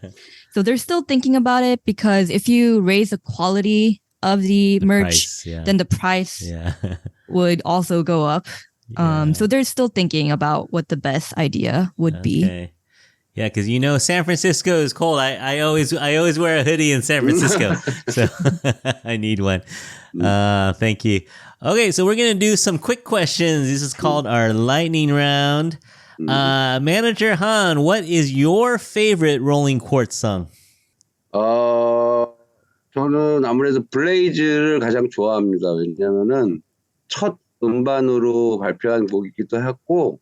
Speaker 2: So they're still thinking about it, because if you raise the quality of the merch, then the price would also go up. So they're still thinking about what the best idea would be.
Speaker 1: Yeah, because San Francisco is cold. I always wear a hoodie in San Francisco, so I need one. Thank you. Okay, so we're gonna do some quick questions. This is called our lightning round. Manager Han, what is your favorite Rolling Quartz song?
Speaker 3: 저는 아무래도 블레이즈를 가장 좋아합니다. 왜냐면은 첫 음반으로 발표한 곡이기도 했고,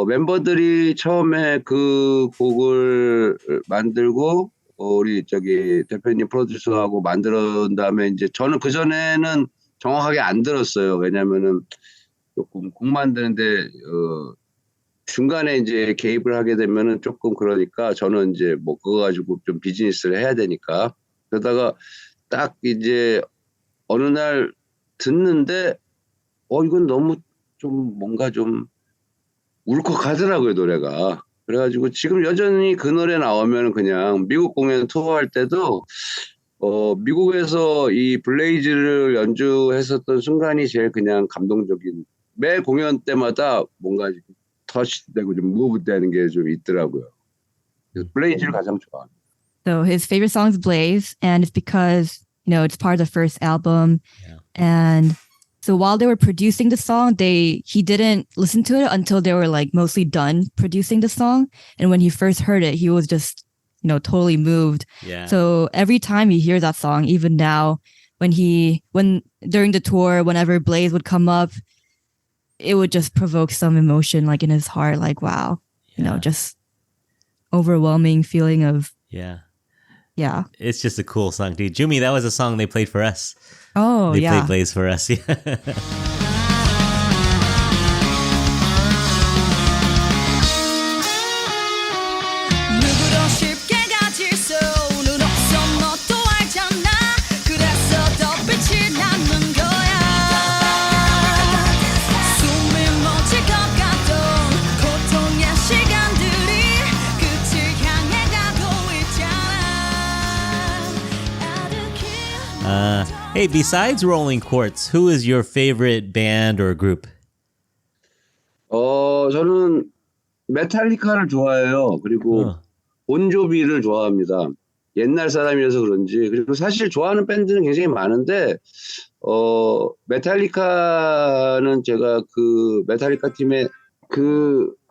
Speaker 3: 멤버들이 처음에 그 곡을 만들고 우리 대표님 프로듀서하고 만들은 다음에 이제 저는 그전에는 정확하게 안 들었어요. 왜냐면은 조금 곡 만드는데 중간에 이제 개입을 하게 되면은 조금 그러니까 저는 이제 뭐 그거 가지고 좀 비즈니스를 해야 되니까, 그러다가 딱 이제 어느 날 듣는데 이건 너무 좀 뭔가 좀 울컥하더라고요, 노래가. 그래가지고 지금 여전히 그 노래 나오면 그냥 미국 공연 투어할 때도 미국에서 이 블레이즈를 연주했었던 순간이 제일 그냥 감동적인, 매 공연 때마다 뭔가 터치되고 좀 무브되는 게 좀 있더라고요. 블레이즈를 가장 좋아합니다.
Speaker 2: So his favorite song is Blaze, and it's because, it's part of the first album.
Speaker 1: Yeah.
Speaker 2: And so while they were producing the song, he didn't listen to it until they were like mostly done producing the song. And when he first heard it, he was just, totally moved.
Speaker 1: Yeah.
Speaker 2: So every time he hears that song, even now, when during the tour, whenever Blaze would come up, it would just provoke some emotion like in his heart, like, wow, just overwhelming feeling of, yeah.
Speaker 1: It's just a cool song, dude. Jumi, that was a song they played for us.
Speaker 2: Oh,
Speaker 1: They
Speaker 2: yeah.
Speaker 1: played Blaze for us. Yeah.
Speaker 4: 누구도 쉽게 가질 수는 없어 너도 알잖아 그래서 더 빛이 나는 거야 숨이 멎을 것 같던 고통의 시간들이 끝을 향해 가고 있잖아
Speaker 1: Hey, besides Rolling Quartz, who is your favorite band or group?
Speaker 3: 저는 메탈리카를 좋아해요. 그리고 본조비를 좋아합니다. 옛날 사람이라서 그런지. 그리고 사실 좋아하는 밴드는 굉장히 많은데 메탈리카는 제가 그 메탈리카 팀의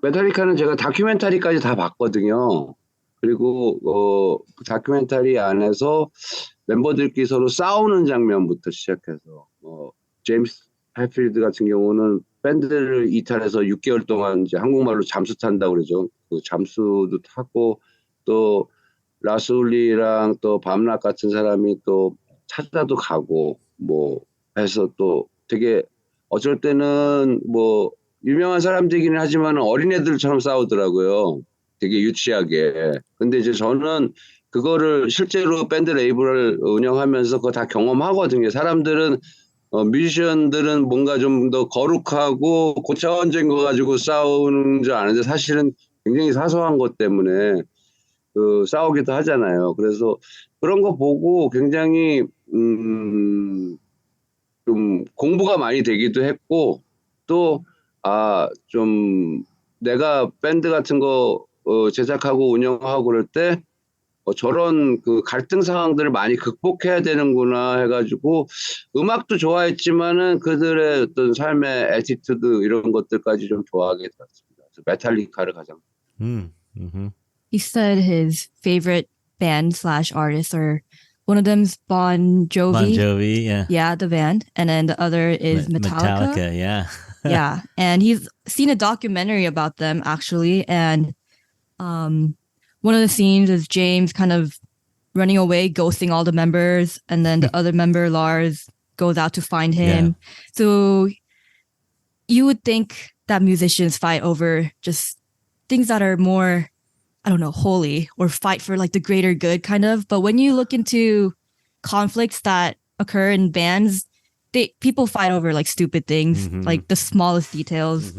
Speaker 3: 메탈리카는 제가 다큐멘터리까지 다 봤거든요. 그리고 그 다큐멘터리 안에서 멤버들끼리 서로 싸우는 장면부터 시작해서 제임스 해필드 같은 경우는 밴드를 이탈해서 6개월 동안 이제 한국말로 잠수 탄다고 그러죠. 그 잠수도 타고 또 라스울리랑 또 밤낮 같은 사람이 또 찾아도 가고 뭐 해서 또 되게 어쩔 때는 뭐 유명한 사람들이긴 하지만 어린애들처럼 싸우더라고요. 되게 유치하게. 근데 이제 저는 그거를 실제로 밴드 레이블을 운영하면서 그거 다 경험하거든요. 사람들은 뮤지션들은 뭔가 좀 더 거룩하고 고차원적인 거 가지고 싸우는 줄 아는데 사실은 굉장히 사소한 것 때문에 싸우기도 하잖아요. 그래서 그런 거 보고 굉장히 좀 공부가 많이 되기도 했고 또 좀 내가 밴드 같은 거 제작하고 운영하고 그럴 때 저런 그 갈등 상황들을 많이 극복해야 되는구나 해가지고 음악도 좋아했지만은 그들의 어떤 삶의 애티튜드 이런 것들까지 좀 좋아하게 되었습니다. 그래서 메탈리카를 가장.
Speaker 2: He said his favorite band/artists are one of them's Bon Jovi.
Speaker 1: Bon Jovi, yeah.
Speaker 2: Yeah, the band. And then the other is Metallica.
Speaker 1: Metallica, yeah.
Speaker 2: Yeah. And he's seen a documentary about them actually. And one of the scenes is James kind of running away, ghosting all the members. And then the other member, Lars, goes out to find him.
Speaker 1: Yeah.
Speaker 2: So you would think that musicians fight over just things that are more, I don't know, holy or fight for like the greater good kind of. But when you look into conflicts that occur in bands, people fight over like stupid things, like the smallest details.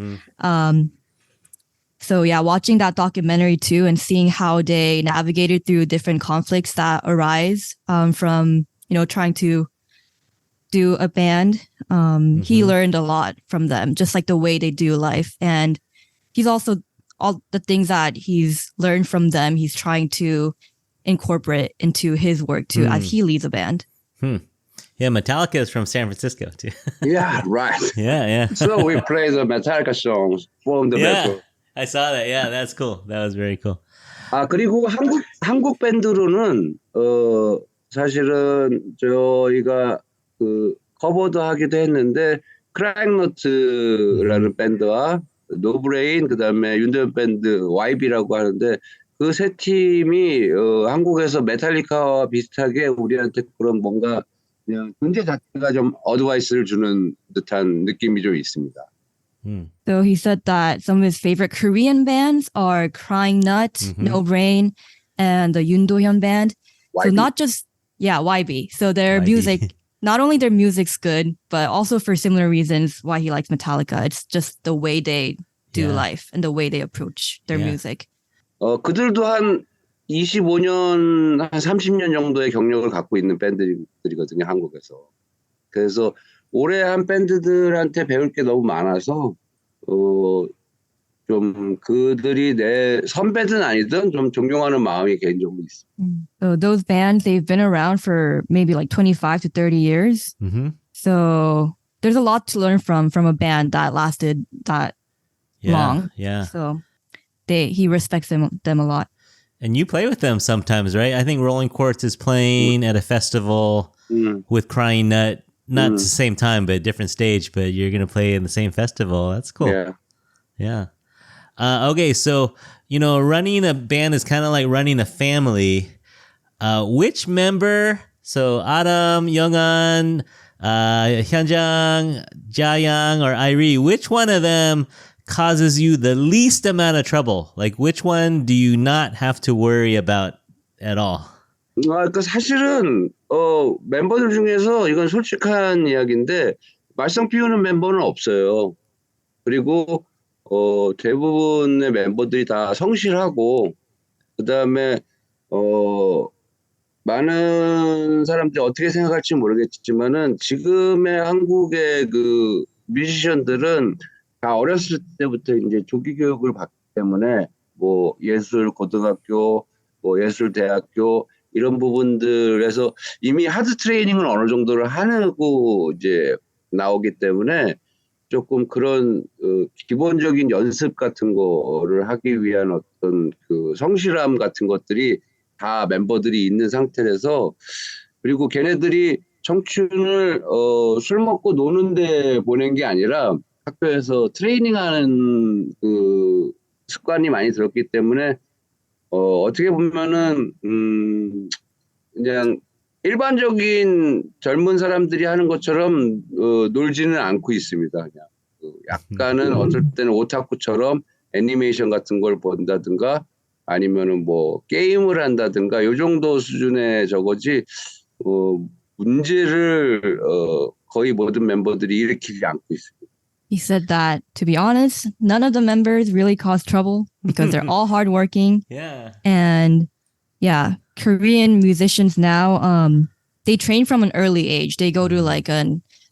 Speaker 2: So yeah, watching that documentary too and seeing how they navigated through different conflicts that arise from, trying to do a band. He learned a lot from them, just like the way they do life. And he's also, all the things that he's learned from them, he's trying to incorporate into his work too, as he leads a band.
Speaker 1: Yeah, Metallica is from San Francisco too.
Speaker 3: Yeah, right.
Speaker 1: Yeah.
Speaker 3: So we play the Metallica songs from the record.
Speaker 1: I saw that. Yeah, that's cool. That was very cool.
Speaker 3: 그리고 한국 밴드로는 사실은 저희가 그 커버도 하기도 했는데 크라잉노트라는 밴드와 노브레인 그다음에 윤도현 밴드 YB라고 하는데 그 세 팀이 한국에서 메탈리카와 비슷하게 우리한테 그런 뭔가 그냥 존재 자체가 좀 어드바이스를 주는 듯한 느낌이 좀 있습니다.
Speaker 2: So he said that some of his favorite Korean bands are Crying Nut, No Brain, and the Yoon Do-hyun band.
Speaker 3: YB.
Speaker 2: So not just, YB. So their
Speaker 1: YB.
Speaker 2: music, not only their music's good, but also for similar reasons why he likes Metallica. It's just the way they do life and the way they approach their music.
Speaker 3: 그들도 한 25년, 한 30년 정도의 경력을 갖고 있는 밴드들이거든요, 한국에서. 그래서 오래 한 밴드들한테 배울 게 너무 많아서, 좀 그들이 내 선배든 아니든 좀 존경하는 마음이 개인적으로 있습니다.
Speaker 2: So those bands, they've been around for maybe like 25 to 30 years.
Speaker 1: Mm-hmm.
Speaker 2: So there's a lot to learn from a band that lasted that long.
Speaker 1: Yeah.
Speaker 2: So he respects them a lot.
Speaker 1: And you play with them sometimes, right? I think Rolling Quartz is playing at a festival with Crying Nut. Not at the same time, but different stage, but you're going to play in the same festival. That's cool. Yeah. Okay, so, running a band is kind of like running a family. Which member, so Adam, Youngan, Hyunjang, Jayoung, or Iree, which one of them causes you the least amount of trouble? Like, which one do you not have to worry about at all?
Speaker 3: 그러니까 사실은 멤버들 중에서 이건 솔직한 이야기인데 말썽 피우는 멤버는 없어요. 그리고 대부분의 멤버들이 다 성실하고 그다음에 많은 사람들이 어떻게 생각할지 모르겠지만은 지금의 한국의 그 뮤지션들은 다 어렸을 때부터 이제 조기 교육을 받기 때문에 뭐 예술 고등학교, 뭐 예술 대학교 이런 부분들에서 이미 하드 트레이닝을 어느 정도를 하고 이제 나오기 때문에 조금 그런 기본적인 연습 같은 거를 하기 위한 어떤 그 성실함 같은 것들이 다 멤버들이 있는 상태라서 그리고 걔네들이 청춘을 술 먹고 노는데 보낸 게 아니라 학교에서 트레이닝하는 그 습관이 많이 들었기 때문에 어떻게 보면은 그냥 일반적인 젊은 사람들이 하는 것처럼 놀지는 않고 있습니다. 그냥 약간은 어떨 때는 오타쿠처럼 애니메이션 같은 걸 본다든가 아니면은 뭐 게임을 한다든가 요 정도 수준의 저거지 문제를 거의 모든 멤버들이 일으키지 않고 있습니다.
Speaker 2: He said that, to be honest, none of the members really cause trouble because they're all hardworking.
Speaker 1: Yeah.
Speaker 2: And yeah, Korean musicians now, they train from an early age. They go to like a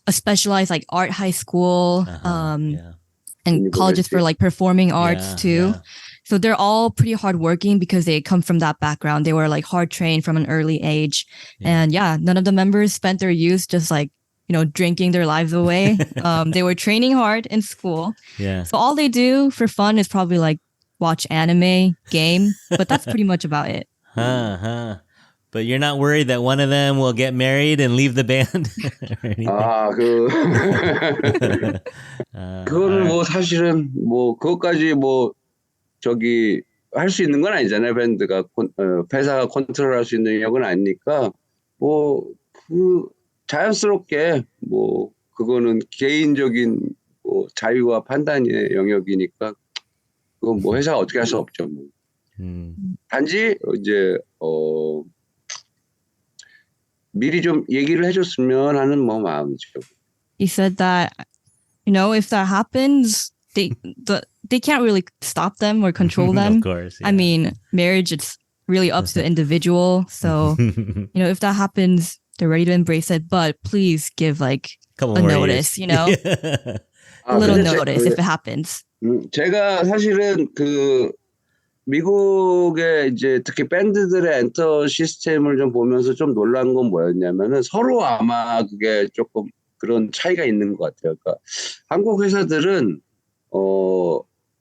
Speaker 2: specialized like art high school, and colleges for like performing arts too.
Speaker 1: Yeah.
Speaker 2: So they're all pretty hardworking because they come from that background. They were like hard trained from an early age. And none of the members spent their youth just like, drinking their lives away. They were training hard in school.
Speaker 1: Yeah.
Speaker 2: So all they do for fun is probably like watch anime, game, but that's pretty much about it.
Speaker 1: But you're not worried that one of them will get married and leave the band?
Speaker 3: 그거는 뭐 사실은 뭐 그것까지 뭐 저기 할 수 있는 건 아니잖아요. 밴드가 회사가 컨트롤할 수 있는 영역은 아니니까 뭐 그 자연스럽게 뭐 그거는 개인적인 뭐 자유와 판단의 영역이니까 그건 뭐 회사가 어떻게 할 수 없죠. 뭐. 단지 이제 미리 좀 얘기를 해줬으면 하는 뭐 마음이죠.
Speaker 2: He said that, if that happens, they can't really stop them or control them.
Speaker 1: Of course. Yeah.
Speaker 2: I mean, marriage, it's really up to the individual. So, if that happens, they're ready to embrace it. But please give like a notice, a little notice if it happens.
Speaker 3: 제가 사실은 그 미국의 이제 특히 밴드들의 엔터 시스템을 좀 보면서 좀 놀란 건 뭐였냐면은 서로 아마 그게 조금 그런 차이가 있는 것 같아요. 그러니까 한국 회사들은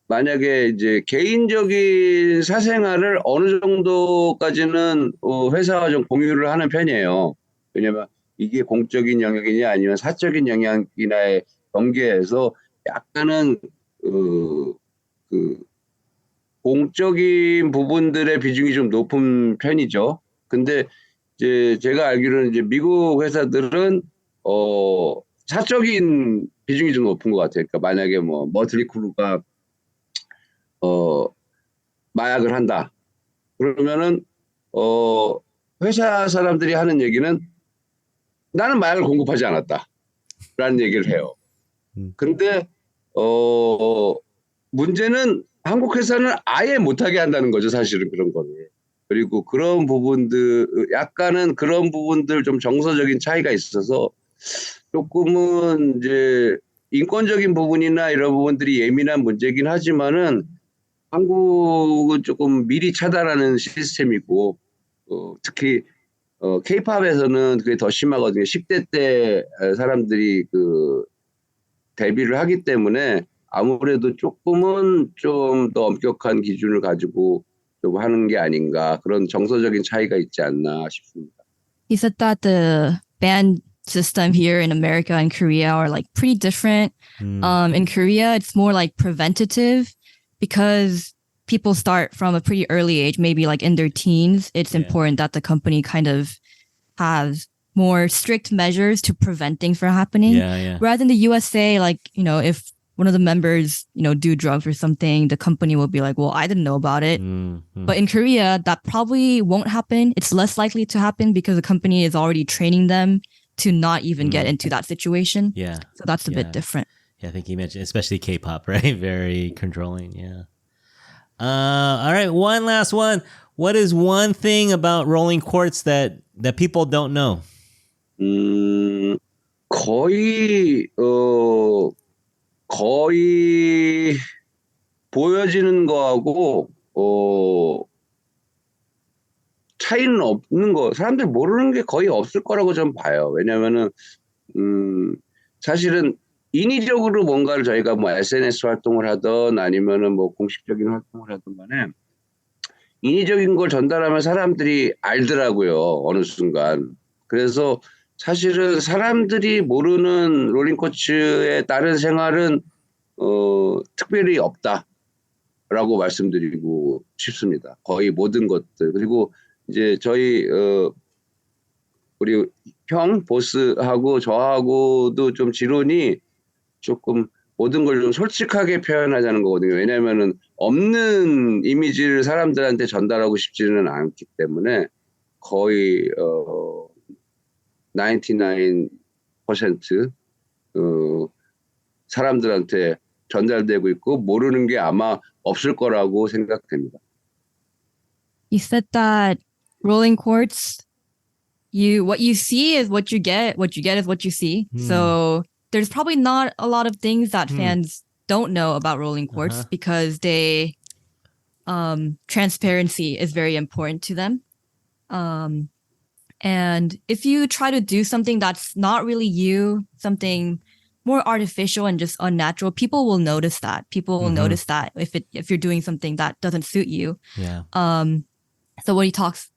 Speaker 3: 만약에 이제 개인적인 사생활을 어느 정도까지는 회사와 좀 공유를 하는 편이에요. 왜냐면 이게 공적인 영역이냐 아니면 사적인 영역이냐의 경계에서 약간은 그 공적인 부분들의 비중이 좀 높은 편이죠. 근데 이제 제가 알기로는 이제 미국 회사들은 사적인 비중이 좀 높은 것 같아요. 그러니까 만약에 뭐 머틀리 크루가 마약을 한다. 그러면은 회사 사람들이 하는 얘기는 나는 마약을 공급하지 않았다라는 얘기를 해요. 근데 문제는 한국 회사는 아예 못하게 한다는 거죠. 사실은 그런 거를. 그리고 그런 부분들 약간은 그런 부분들 좀 정서적인 차이가 있어서 조금은 이제 인권적인 부분이나 이런 부분들이 예민한 문제긴 하지만은 한국은 조금 미리 차단하는 시스템이고 특히 K-팝에서는 그게 더 심하거든요. 10대 때 사람들이 그 데뷔를 하기 때문에 아무래도 조금은 좀 더 엄격한 기준을 가지고 좀 하는 게 아닌가 그런 정서적인 차이가 있지 않나 싶습니다.
Speaker 2: He said that the band system here in America and Korea are like pretty different. In Korea, it's more like preventative because people start from a pretty early age, maybe like in their teens. It's important that the company kind of has more strict measures to prevent things from happening. Whereas in the USA, like, you know, if one of the members, you know, do drugs or something, the company will be like, well, I didn't know about it. But in Korea, that probably won't happen. It's less likely to happen because the company is already training them to not even get into that situation.
Speaker 1: Yeah.
Speaker 2: So that's a bit different.
Speaker 1: Yeah, I think you mentioned, especially K-pop, right? Very controlling, yeah. All right, one last one. What is one thing about Rolling Quartz that people don't know?
Speaker 3: 거의 보여지는 거하고 차이는 없는 거. 사람들이 모르는 게 거의 없을 거라고 저는 봐요. 왜냐면은 사실은 인위적으로 뭔가를 저희가 뭐 SNS 활동을 하든 아니면은 뭐 공식적인 활동을 하든 간에 인위적인 걸 전달하면 사람들이 알더라고요. 어느 순간. 그래서 사실은 사람들이 모르는 롤링쿼츠의 다른 생활은 특별히 없다라고 말씀드리고 싶습니다. 거의 모든 것들. 그리고 이제 저희 우리 형 보스하고 저하고도 좀 지론이 조금 모든 걸 좀 솔직하게 표현하자는 거거든요. 왜냐하면은 없는 이미지를 사람들한테 전달하고 싶지는 않기 때문에 거의 99% 사람들한테 전달되고 있고 모르는 게 아마 없을 거라고 생각됩니다.
Speaker 2: You said that Rolling Quartz, what you see is what you get. What you get is what you see. So there's probably not a lot of things that fans don't know about Rolling Quartz because transparency is very important to them. And if you try to do something that's not really you, something more artificial and just unnatural, people will notice that. People will notice that if you're doing something that doesn't suit you.
Speaker 1: Yeah.
Speaker 2: So what he talks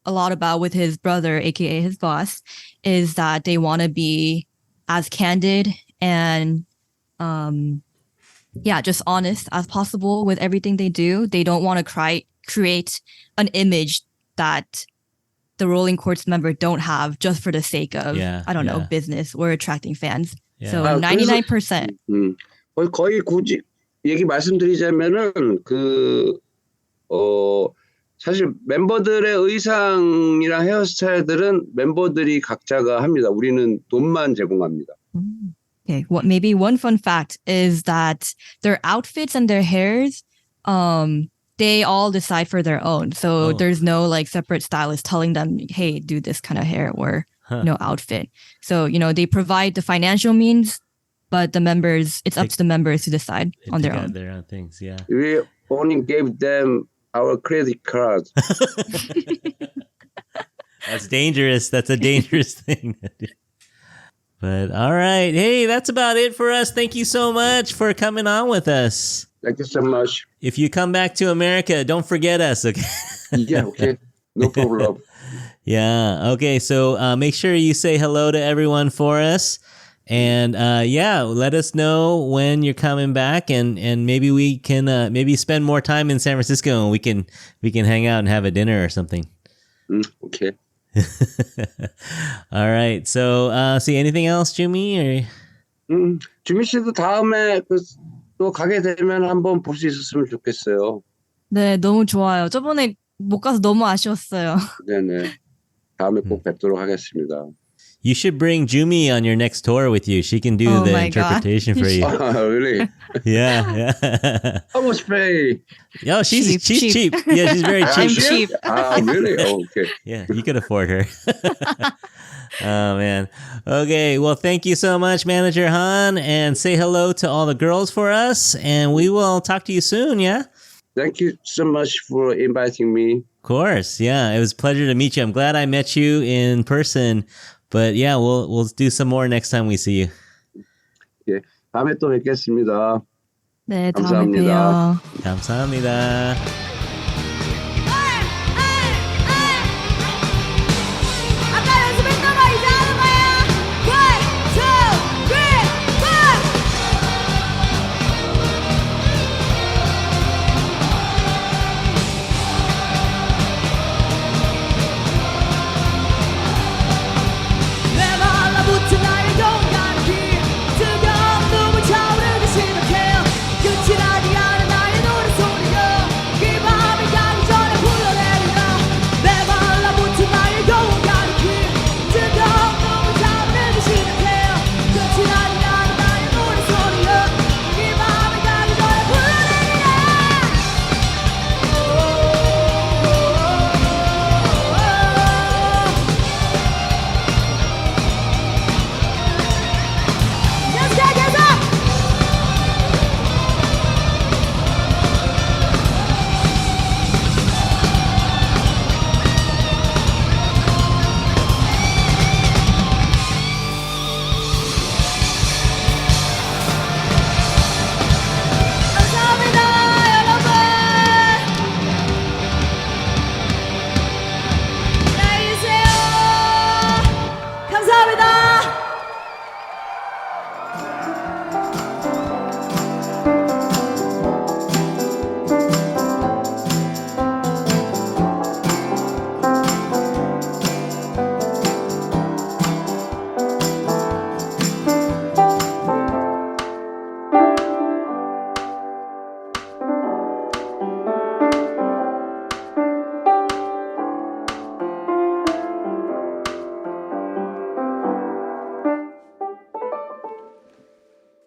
Speaker 2: a lot about with his brother, aka his boss, is that they want to be as candid and just honest as possible with everything they do. They don't want to create an image that the Rolling Quartz member don't have just for the sake of, business or attracting fans.
Speaker 1: Yeah.
Speaker 2: So 99%.
Speaker 3: 거의 굳이 얘기 말씀드리자면은 사실 멤버들의 의상이랑 헤어스타일들은 멤버들이 각자가 합니다. 우리는 돈만 제공합니다.
Speaker 2: Okay, maybe one fun fact is that their outfits and their hairs, they all decide for their own. So there's no like separate stylist telling them, hey, do this kind of hair or outfit. So, they provide the financial means, but the members, it's up to the members to decide on their own.
Speaker 1: Their own things, yeah.
Speaker 3: We only gave them our credit card.
Speaker 1: That's dangerous. That's a dangerous thing. But all right. Hey, that's about it for us. Thank you so much for coming on with us.
Speaker 3: Thank you so much.
Speaker 1: If you come back to America, don't forget us, okay?
Speaker 3: Yeah, okay. No problem.
Speaker 1: Yeah. Okay. So make sure you say hello to everyone for us. And let us know when you're coming back, and maybe we can maybe spend more time in San Francisco, and we can hang out and have a dinner or something.
Speaker 3: Okay.
Speaker 1: All right. So see, anything else, Jumi? Or?
Speaker 3: 주미 씨도 다음에 또 가게 되면 한번 볼 수 있었으면 좋겠어요.
Speaker 2: 네, 너무 좋아요. 저번에 못 가서 너무 아쉬웠어요.
Speaker 3: 네네. 다음에 꼭 뵙도록 하겠습니다.
Speaker 1: You should bring Jumi on your next tour with you. She can do the interpretation for you.
Speaker 3: Really?
Speaker 1: Yeah, yeah.
Speaker 3: How much pay?
Speaker 1: Oh, she's
Speaker 2: Cheap.
Speaker 1: cheap. Yeah, she's very
Speaker 2: I'm
Speaker 1: cheap.
Speaker 2: cheap.
Speaker 3: Really? Oh, okay.
Speaker 1: Yeah, you could afford her. Oh, man. Okay, well, thank you so much, Manager Han, and say hello to all the girls for us, and we will talk to you soon, yeah?
Speaker 3: Thank you so much for inviting me.
Speaker 1: Of course, yeah. It was a pleasure to meet you. I'm glad I met you in person, but yeah, we'll do some more next time we see you.
Speaker 3: 예, 다음에 또 뵙겠습니다.
Speaker 2: 네, 다음에
Speaker 3: 감사합니다.
Speaker 2: 봬요.
Speaker 1: 감사합니다.